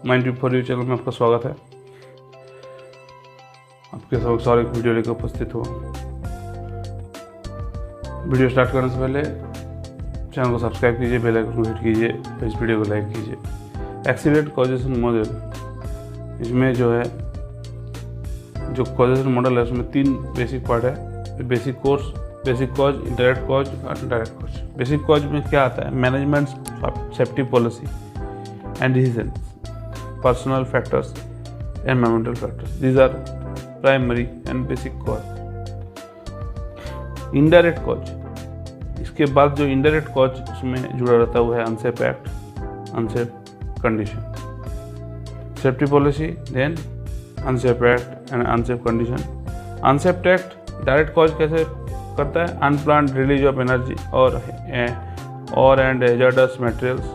Mind for you channel में आपका स्वागत है। आपके सब सारे वीडियो लेकर उपस्थित हुआ। वीडियो स्टार्ट करने से पहले चैनल को सब्सक्राइब कीजिए, बेल आइकन को हिट कीजिए, इस वीडियो को लाइक कीजिए। एक्सीडेंट कॉजेशन मॉडल, इसमें जो है जो कॉजेशन मॉडल है उसमें 3 बेसिक पार्ट है। बेसिक कॉज, इंडायरेक्ट कॉज और डायरेक्ट कॉज। बेसिक कॉज में क्या आता है? Management safety policy and decisions, personal factors, environmental factors. These are primary and basic cause. Indirect cause, इसके बाद जो indirect cause उसमें जुड़ा रहता है वो है unsafe act, unsafe condition, safety policy, then unsafe act and unsafe condition. Unsafe act direct cause कैसे करता है? unplanned release of energy और and hazardous materials.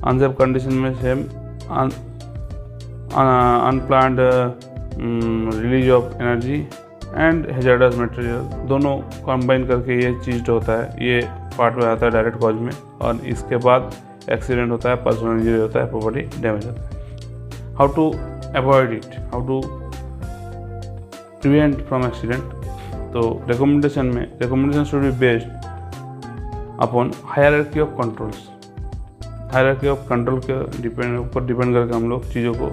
unsafe condition में same unplanned release of energy and hazards material, दोनों combine करके ये चीज़ जो होता है ये पार्ट में आता है डायरेक्ट कॉज में। और इसके बाद एक्सीडेंट होता है, पर्सनल इंजरी होता है, प्रॉपर्टी डैमेज होता है। How to avoid it, how to prevent from accident. तो recommendation should be based upon hierarchy of controls. Hierarchy of control के ऊपर डिपेंड करके हम लोग चीज़ों को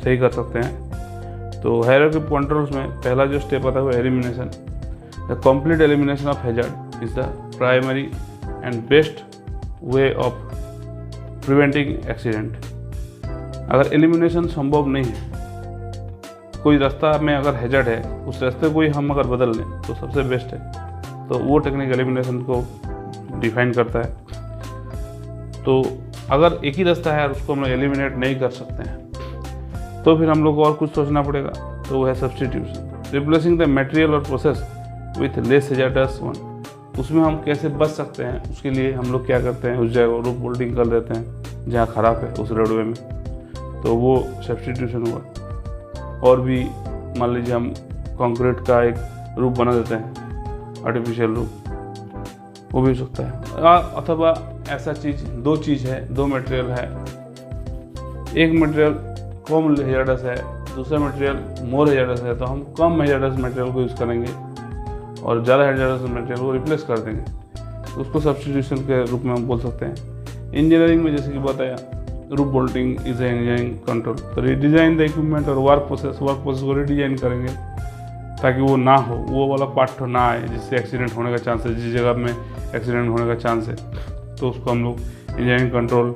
सही कर सकते हैं। तो हायरार्की ऑफ कंट्रोल्स में पहला जो स्टेप आता है वो elimination. The complete elimination of hazard is the primary and best way of preventing accident. अगर एलिमिनेशन संभव नहीं है, कोई रास्ता में अगर हैजार्ड है उस रास्ते को ही हम अगर बदल लें तो सबसे बेस्ट है। तो वो टेक्निक एलिमिनेशन को डिफाइन करता है। तो अगर एक ही रास्ता है और उसको हम लोग एलिमिनेट नहीं कर सकते हैं तो फिर हम लोग को और कुछ सोचना पड़ेगा। तो वो है सब्स्टिट्यूशन, रिप्लेसिंग द मटेरियल और process with less hazards one. उसमें हम कैसे बच सकते हैं, उसके लिए हम लोग क्या करते हैं, उस जगह रूफ बोल्डिंग कर देते हैं जहाँ ख़राब है उस रोडवे में, तो वो सब्स्टिट्यूशन हुआ। और भी मान लीजिए हम कंक्रीट का एक रूफ बना देते हैं, आर्टिफिशियल रूफ, वो भी हो सकता है। अथवा ऐसा चीज़, 2 चीज़ है, 2 मटेरियल है, एक मटेरियल कम हैजार्डस है, दूसरा मटेरियल मोर हैजार्डस है, तो हम कम हैजार्डस मटेरियल को यूज़ करेंगे और ज़्यादा हैजार्डस मटेरियल को रिप्लेस कर देंगे। तो उसको सब्स्टिट्यूशन के रूप में हम बोल सकते हैं। इंजीनियरिंग में जैसे कि बताया, roof bolting is a engineering control. तो रिडिज़ाइन द इक्विपमेंट और वर्क प्रोसेस को रिडिज़ाइन करेंगे ताकि वो ना हो, वो वाला पार्ट ना आए जिससे एक्सीडेंट होने का चांस है, जिस जगह में एक्सीडेंट होने का चांस है, तो उसको हम लोग इंजीनियरिंग कंट्रोल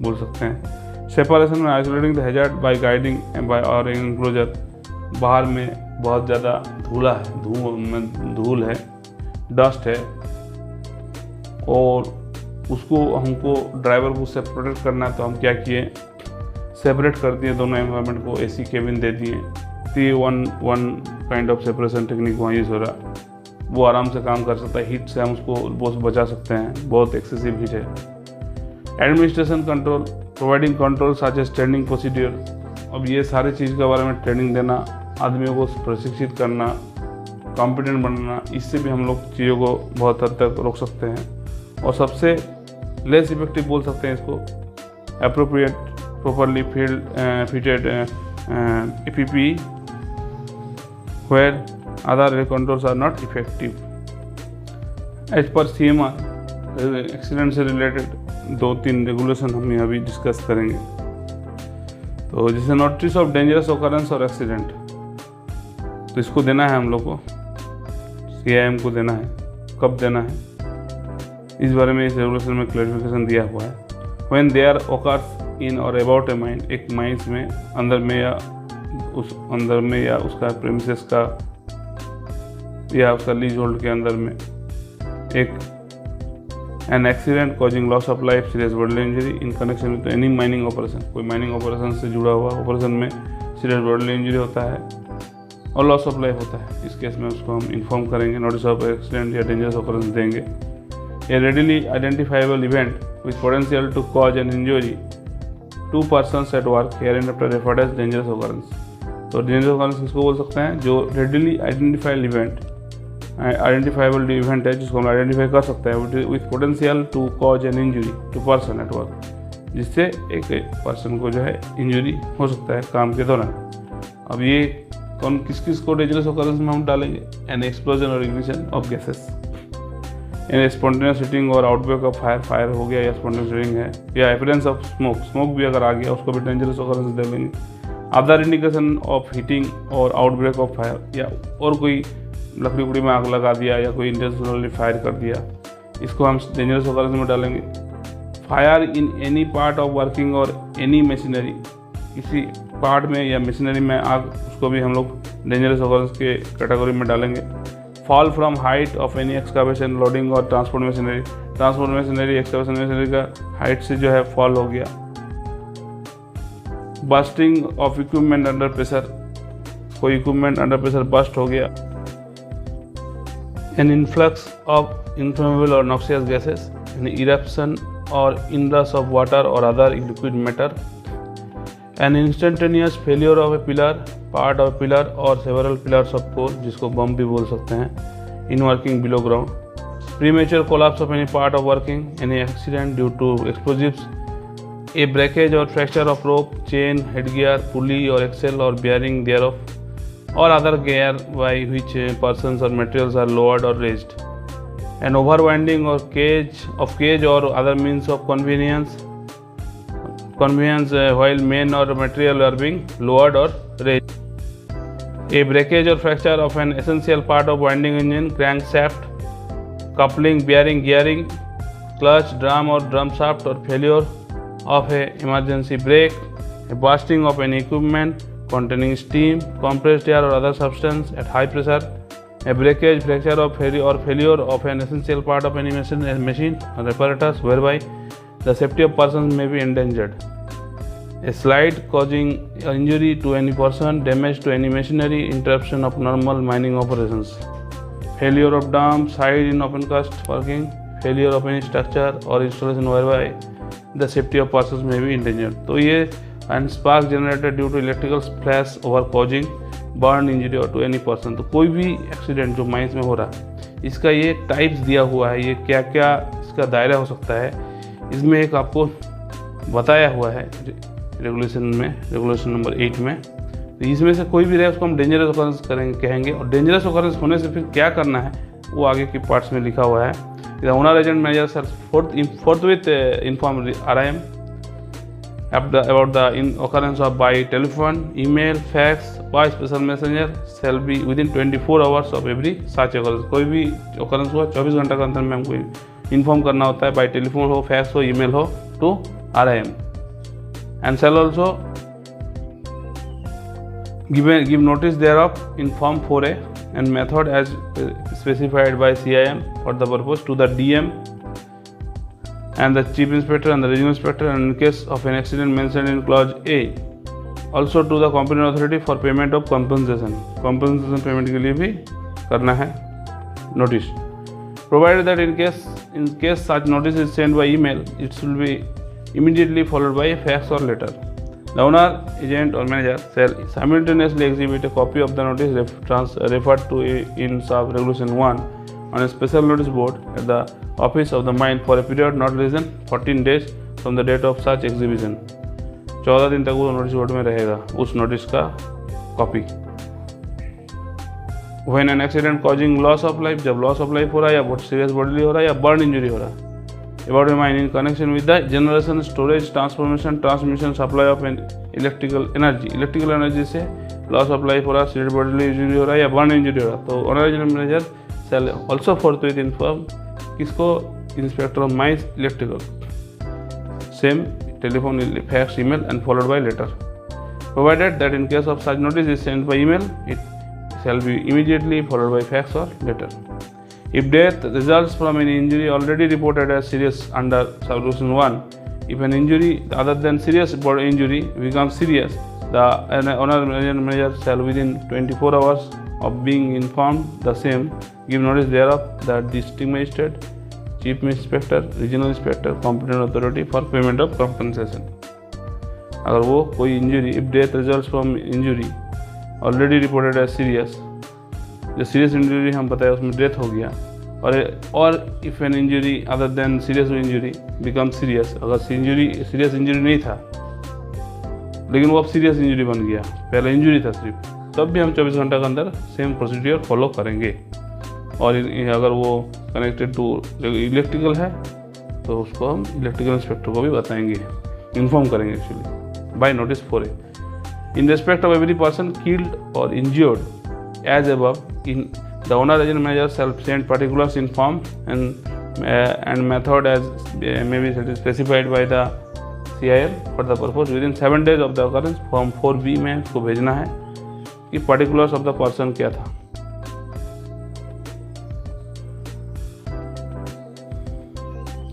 बोल सकते हैं। सेपरेशन में isolating the hazard by guarding by or enclosure. बाहर में बहुत ज़्यादा धूल है, डस्ट है, और उसको हमको ड्राइवर को उससे प्रोटेक्ट करना है, तो हम क्या किए, सेपरेट कर दिए दोनों एनवायरनमेंट को, एसी केबिन दे दिए। 3-1-1 काइंड ऑफ सेपरेशन टेक्निक वहाँ यूज़ हो रहा है। वो आराम से काम कर सकता है, हीट से हम उसको बहुत बचा सकते हैं, बहुत एक्सेसिव हीट है। Administration control, providing control such as training procedure. अब ये सारी चीज़ के बारे में ट्रेनिंग देना, आदमियों को प्रशिक्षित करना, कॉम्पिटेंट बनना, इससे भी हम लोग चीज़ों को बहुत हद तक रोक सकते हैं। और सबसे लेस इफेक्टिव बोल सकते हैं इसको, appropriate properly fitted PPE where other controls are not effective. As per CMR, accident से रिलेटेड 2-3 रेगुलेशन हम यहाँ भी डिस्कस करेंगे। तो जैसे नोटिस ऑफ डेंजरस ऑकरेंस और एक्सीडेंट, तो इसको देना है हम लोग को, CIM को देना है। कब देना है इस बारे में इस रेगुलेशन में क्लैरिफिकेशन दिया हुआ है। When they are occurs in or about a mine, एक माइंस में, अंदर में या उसका प्रेमिसेस का या उसका लीज होल्ड के अंदर में, एक an accident causing loss of life, serious bodily injury in connection with any mining operation. कोई माइनिंग ऑपरेशन से जुड़ा हुआ ऑपरेशन में सीरियस बॉडीली इंजरी होता है और लॉस ऑफ लाइफ होता है, इस केस में उसको हम इन्फॉर्म करेंगे, नोटिस ऑफ एक्सीडेंट या डेंजरस ऑकरेंस देंगे। A readily identifiable event with potential to cause an injury to persons at work hereinafter referred as dangerous occurrence. तो डेंजरस ऑकरेंस किसको बोल सकते हैं? जो रेडिली आइडेंटिफाइबल इवेंट है, जिसको हम आइडेंटिफाई कर सकते हैं with potential to cause an injury to person at work, जिससे एक पर्सन को जो है इंजरी हो सकता है काम के दौरान। अब ये कौन किस किस को डेंजरस ऑकरेंस में हम डालेंगे? An explosion or ignition of gases, an spontaneous heating or outbreak of fire, fire हो गया या स्पॉन्टेनियस हीटिंग है, या अपीयरेंस ऑफ स्मोक, स्मोक भी अगर आ गया उसको भी डेंजरस ऑकरेंस डालेंगे। Other indication of heating or outbreak of fire, या और कोई लकड़ी उकड़ी में आग लगा दिया या कोई इंटेंशनली फायर कर दिया, इसको हम डेंजरस ऑकरेंस में डालेंगे। Fire in any part of working और एनी मशीनरी, किसी पार्ट में या मशीनरी में आग, उसको भी हम लोग डेंजरस ऑकरेंस के कैटेगरी में डालेंगे। Fall from height of any excavation, loading और transport machinery, transport machinery excavation machinery का हाइट से जो है फॉल हो गया। Bursting of equipment under pressure, कोई इक्विपमेंट अंडर प्रेशर बस्ट हो गया। एन इन्फ्लक्स ऑफ इन्फ्लेमेबल और noxious gases, an eruption or inrush of water or other liquid matter, an instantaneous failure of a pillar, part of a pillar or several pillars of coal, जिसको बम भी बोल सकते हैं, in working below ground, premature collapse of any part of working, any accident due to explosives, a breakage or fracture of rope, chain, headgear, pulley or axle or bearing thereof, or other gear by which persons or materials are lowered or raised, an overwinding or cage or other means of convenience while men or material are being lowered or raised, a breakage or fracture of an essential part of winding engine, crankshaft, coupling, bearing, gearing, clutch, drum or drum shaft, or failure of a emergency brake, a bursting of an equipment containing steam, compressed air or other substance at high pressure, a breakage, fracture or failure of an essential part of any machine or apparatus whereby the safety of persons may be endangered, a slide causing injury to any person, damage to any machinery, interruption of normal mining operations, failure of dam, side in open cast working, failure of any structure or installation whereby the safety of persons may be endangered। तो ये and spark generated due to electrical flash over causing burn injury और to any person, तो कोई भी accident जो mines में हो रहा है इसका ये टाइप्स दिया हुआ है, ये क्या क्या इसका दायरा हो सकता है, इसमें एक आपको बताया हुआ है रेगुलेशन में, रेगुलेशन नंबर 8 में। तो इसमें से कोई भी रहे उसको हम डेंजरस ऑकरेंस कहेंगे, और डेंजरस ऑकरेंस होने से फिर क्या करना है वो आगे के पार्ट्स में लिखा हुआ है। The owner agent manager sir forthwith inform RIM about the occurrence of by telephone, email, fax by special messenger shall be within 24 hours of every such occurrence। कोई भी occurrence हुआ 24 घंटा के अंदर में हमको इन्फॉर्म करना होता है, बाई टेलीफोन हो, फैक्स हो, ईमेल हो, to RIM, and shall also give notice thereof in form 4A and method as specified by CIM for the purpose to the DM and the chief inspector and the regional inspector, and in case of an accident mentioned in clause A also to the competent authority for payment of compensation, compensation payment के लिए भी करना है notice, provided that in case such notice is sent by email, it should be immediately followed by a fax or letter. The owner, agent or manager shall simultaneously exhibit a copy of the notice referred to in sub regulation 1 on a special notice board at the office of the mine for a period not less than 14 days from the date of such exhibition। 14 दिन तक वो notice board में रहेगा उस notice का copy. When an accident causing loss of life, जब loss of life हो रहा है या बहुत सीरियस बॉडीली हो रहा है या बर्न इंजरी हो रहा है, about a mine in connection with the generation, storage, transformation, transmission, supply of electrical energy से लॉस ऑफ लाइफ हो रहा है, सीरियस बॉडीली इंजरी हो रहा है या बर्न इंजरी हो रहा है, तो owner manager shall also forthwith inform किसको, inspector of mines electrical, same telephone, fax, email and followed by letter, provided that in case of such notice is sent by email, it shall be immediately followed by fax or letter. If death results from an injury already reported as serious under subsection 1, if an injury other than serious body injury becomes serious, the owner manager shall within 24 hours of being informed the same give notice thereof the district magistrate, chief inspector, regional inspector, competent authority for payment of compensation। अगर वो कोई injury, if death results from injury already reported as serious, जो serious injury हम बताया उसमें death हो गया और if an injury other than serious injury become serious, अगर सीरियस इंजरी नहीं था लेकिन वो अब सीरियस इंजरी बन गया, पहले इंजरी था सिर्फ, तब भी हम 24 घंटे के अंदर सेम प्रोसीड्यूर फॉलो करेंगे। और अगर वो कनेक्टेड टू इलेक्ट्रिकल है तो उसको हम इलेक्ट्रिकल इंस्पेक्टर को भी बताएंगे, इन्फॉर्म करेंगे actually by notice 4A। In respect of every person killed और injured as above, in the owner agent manager shall send particulars in form and method as may be specified by the CIL for the purpose within 7 days of the occurrence। Form 4B में उसको भेजना है कि particulars of the person क्या था।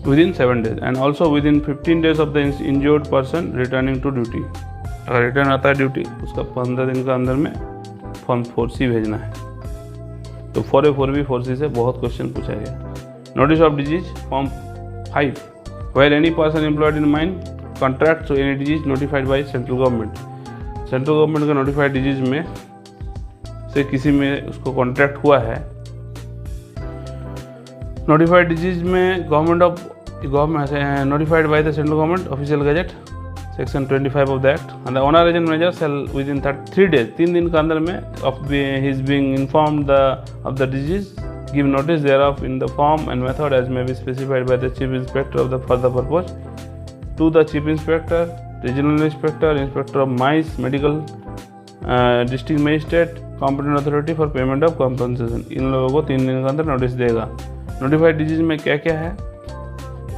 within 7 days and also within 15 days of the injured person returning to duty। अगर return आता है ड्यूटी उसका 15 दिन के अंदर में फॉर्म 4C भेजना है। तो 4A 4B 4C से बहुत क्वेश्चन पूछा गया। Notice of disease form 5, where any person employed in mine contract any disease notified by central government. Central government का नोटिफाइड डिजीज में से किसी में उसको कॉन्ट्रैक्ट हुआ है, नोटिफाइड डिजीज में government notified by the central government official gazette section 25 of the act, and the owner agent manager shall within 3 days 3 दिन के अंदर में of his being informed of the disease give notice thereof in the form and method as may be specified by the chief inspector of the for the purpose to the chief inspector, regional inspector, inspector of mines, medical, district magistrate, competent authority for payment of compensation। इन लोगों को 3 दिन के अंदर notice देगा। Notified disease में क्या क्या है?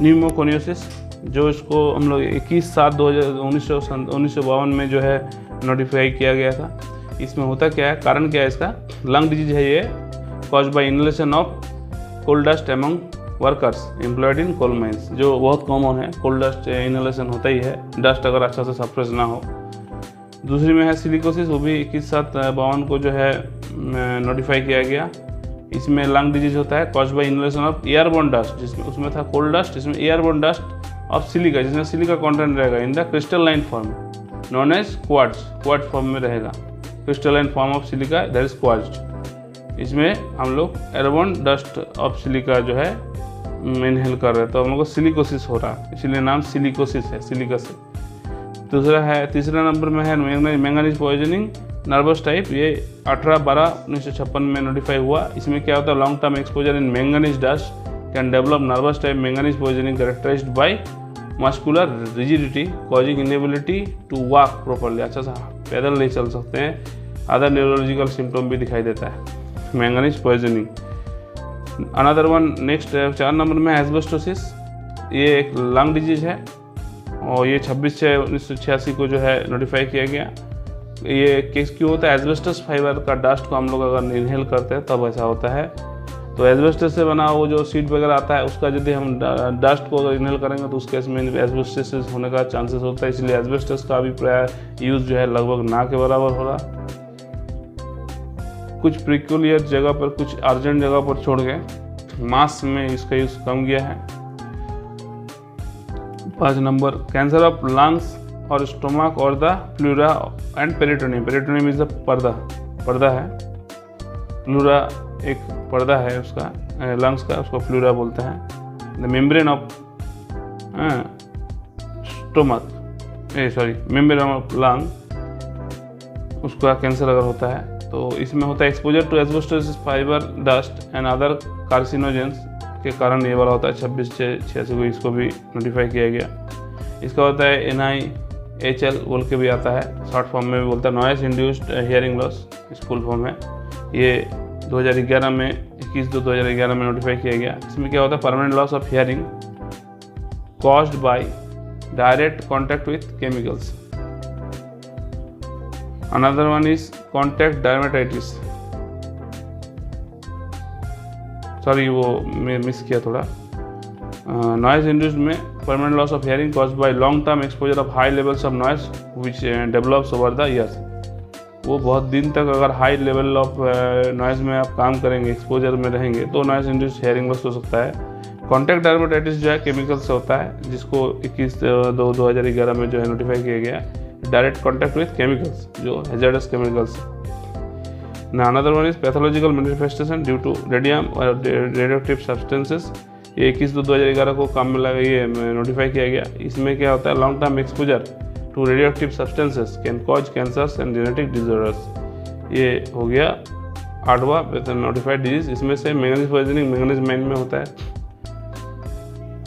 न्यूमोकोनियोसिस, जो इसको हम लोग 21/7/1952 में जो है नोटिफाई किया गया था। इसमें होता क्या है, कारण क्या है इसका? लंग डिजीज है ये, caused by inhalation of coal dust among workers employed in coal mines, जो बहुत कॉमन है। कोल डस्ट इनहेलेशन होता ही है, डस्ट अगर अच्छा से सप्रेस ना हो। दूसरी में है सिलिकोसिस, वो भी 21/7/52 को जो है नोटिफाई किया गया। इसमें लंग डिजीज होता है caused by inhalation of airborne dust, जिसमें उसमें था कोल डस्ट, इसमें एयरबोर्न डस्ट ऑफ सिलिका, जिसमें सिलिका कंटेंट रहेगा in the crystalline form known as quartz form में रहेगा। Crystalline form of silica that is quartz. इसमें हम लोग एयरबोर्न डस्ट ऑफ सिलिका जो है इनहेल कर रहे हैं, तो हम लोग को सिलिकोसिस हो रहा है, इसीलिए नाम सिलिकोसिस है, सिलिका से। तीसरा नंबर में है मैंगनीज पॉइजनिंग नर्वस टाइप, ये 18/12/1956 में नोटिफाई हुआ। इसमें क्या होता है, long term exposure in manganese dust can develop nervous type manganese poisoning characterised by muscular rigidity causing inability to walk properly, अच्छा सा पैदल नहीं चल सकते हैं। अदर न्यूरोलॉजिकल सिम्टम भी दिखाई देता है manganese poisoning. Another one next 4 number में एस्बेस्टोसिस, ये एक लंग डिजीज है और ये 26/6/1986 को जो है नोटिफाई किया गया। ये केस क्यों होता है, एस्बेस्टस फाइबर का डस्ट को हम लोग अगर इनहेल करते हैं तब ऐसा होता है। तो एस्बेस्टस से बना वो जो सीट वगैरह आता है उसका यदि हम डस्ट को अगर इनहेल करेंगे तो उस केस में एस्बेस्टस होने का चांसेस होता है, इसलिए एस्बेस्टस का भी प्राय यूज़ जो है लगभग ना के बराबर हो रहा। कुछ प्रिक्यूलियर जगह पर, कुछ अर्जेंट जगह पर छोड़ के मास में इसका यूज़ कम गया है। 5 नंबर कैंसर ऑफ लंग्स और स्टोमक और the pleura and peritoneum. Peritoneum is the पर्दा है, प्लूरा एक पर्दा है उसका लंग्स का, उसको प्लूरा बोलते हैं। The membrane of stomach membrane of lung, उसका कैंसर अगर होता है तो इसमें होता है exposure to asbestosis fibre dust and other carcinogens के कारण ये वाला होता है। 26/6/86 को इसको भी नोटिफाई किया गया। इसका होता है NIHL बोल के भी आता है, शॉर्ट फॉर्म में भी बोलता है, noise induced hearing loss, full form है। ये 2011 में 21/2/2011 में नोटिफाई किया गया। इसमें क्या होता है, permanent loss of hearing caused by direct contact with chemicals. Another one is contact dermatitis, sorry वो मैं मिस किया थोड़ा। नॉइज इंड्यूस्ड में permanent loss of hearing caused by long term exposure of high levels of noise which develops over the years. वो बहुत दिन तक अगर हाई लेवल ऑफ नॉइज में आप काम करेंगे, एक्सपोजर में रहेंगे, तो नॉइज इंड्यूस्ड हियरिंग लॉस हो सकता है। कॉन्टैक्ट डर्मेटाइटिस जो है केमिकल से होता है, जिसको 21/2/2011 में जो है नोटिफाई किया गया। डायरेक्ट कॉन्टैक्ट विथ केमिकल्स जो hazardous chemicals. Another one is pathological manifestation due to radium or radioactive substances. ये 21/2/2011 को काम में लगा, ये नोटिफाई किया गया। इसमें क्या होता है, long term exposure to radioactive substances can cause cancers and genetic disorders. ये हो गया 8वां नोटिफाइड डिजीज। इसमें से मैंगनीज पॉइजनिंग मैंगनीज माइन में होता है।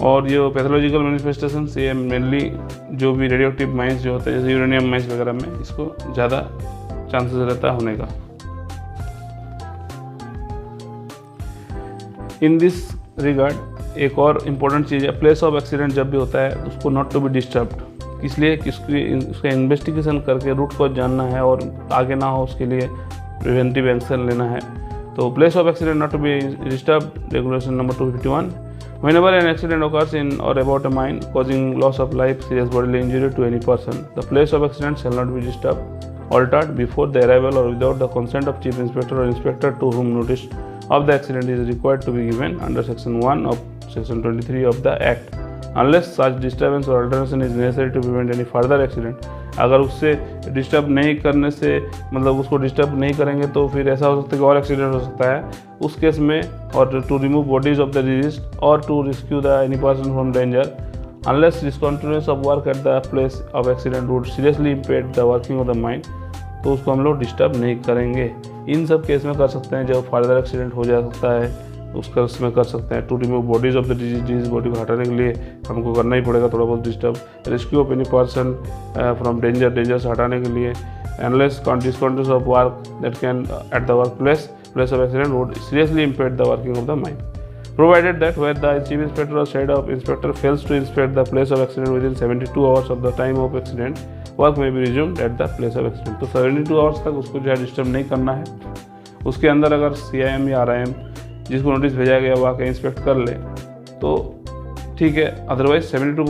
और ये पैथोलॉजिकल मैनिफेस्टेशन ये मेनली जो भी रेडियोएक्टिव माइंस जो होते हैं जैसे यूरेनियम माइंस वगैरह में इसको ज़्यादा चांसेस रहता है होने का। इन दिस रिगार्ड एक और इम्पोर्टेंट चीज़ है, प्लेस ऑफ एक्सीडेंट जब भी होता है उसको नॉट टू बी डिस्टर्ब्ड, इसलिए कि उसका इन्वेस्टिगेशन करके रूट कॉज जानना है और आगे ना हो उसके लिए प्रिवेंटिव एक्शन लेना है। तो place of accident not to be disturbed, regulation number 251। Whenever an accident occurs in or about a mine causing loss of life, serious bodily injury to any person, the place of accident shall not be disturbed, altered before the arrival or without the consent of Chief Inspector or Inspector to whom notice of the accident is required to be given under Section 1 of Section 23 of the Act, unless such disturbance or alteration is necessary to prevent any further accident। अगर उससे disturb नहीं करने से मतलब उसको disturb नहीं करेंगे तो फिर ऐसा हो सकता है कि और एक्सीडेंट हो सकता है उस केस में, और to remove bodies of the deceased और to rescue the any person from danger, unless discontinuance of work at the place of accident would seriously impair the working of the mine, तो उसको हम लोग disturb नहीं करेंगे। इन सब case में कर सकते हैं जब फर्दर एक्सीडेंट हो जा सकता है उसका उसमें कर सकते हैं। To remove bodies of the disease, body को हटाने के लिए हमको करना ही पड़ेगा थोड़ा बहुत disturb. Rescue of any person from danger से हटाने के लिए, unless discontinuance of work that can at the work place of accident would seriously impair the working of the mine, provided that where the chief inspector or head of inspector fails to inspect the place of accident within 72 hours of the time of accident, work may be resumed at the place of accident। तो 72 hours तक उसको जो है disturb नहीं करना है। उसके अंदर अगर CIM या RIM जिसको नोटिस भेजा गया वो आके इंस्पेक्ट कर ले तो ठीक है, अदरवाइज 72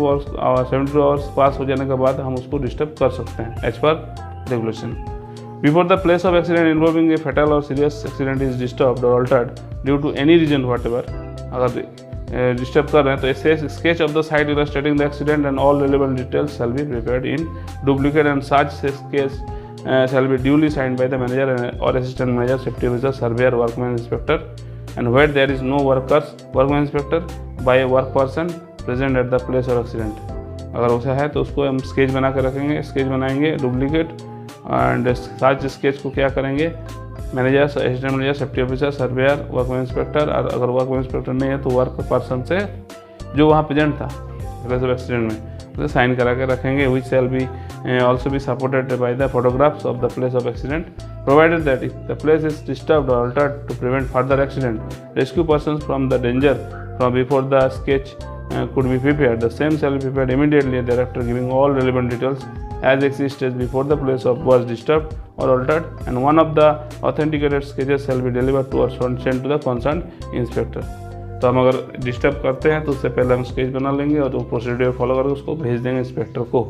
आवर्स पास हो जाने के बाद हम उसको डिस्टर्ब कर सकते हैं as per regulation. Before the place of accident involving a fatal or serious accident is disturbed or altered due to any reason whatever, अगर डिस्टर्ब कर रहे हैं तो ऐसे sketch of the site illustrating the accident and all relevant details shall be prepared in duplicate and such sketch shall be duly signed by the manager or assistant manager, safety officer, surveyor, workman inspector, and where there is no workman inspector by a work person present at the place of accident। अगर वैसा है तो उसको हम sketch बना कर रखेंगे, sketch बनाएंगे डुप्लीकेट एंड साथ स्केच को क्या करेंगे manager, assistant manager, safety officer, surveyor, workman inspector, और अगर वर्कमैन इंस्पेक्टर नहीं है तो वर्क पर्सन से जो वहाँ प्रेजेंट था प्लेस ऑफ एक्सीडेंट में उसे साइन करा के रखेंगे। Which shall be also be supported by the photographs of the place of accident, provided that if the place is disturbed और altered to prevent further accident, rescue person from the danger from before the sketch could be prepared. The same shall be prepared immediately thereafter, giving all relevant details as existed before the place of was disturbed or altered, and one of the authenticated sketches shall be delivered to or sent to the concerned inspector। तो हम अगर disturb करते हैं तो उससे पहले हम sketch बना लेंगे और वो प्रोसीड्यूर फॉलो करके उसको भेज देंगे इंस्पेक्टर को।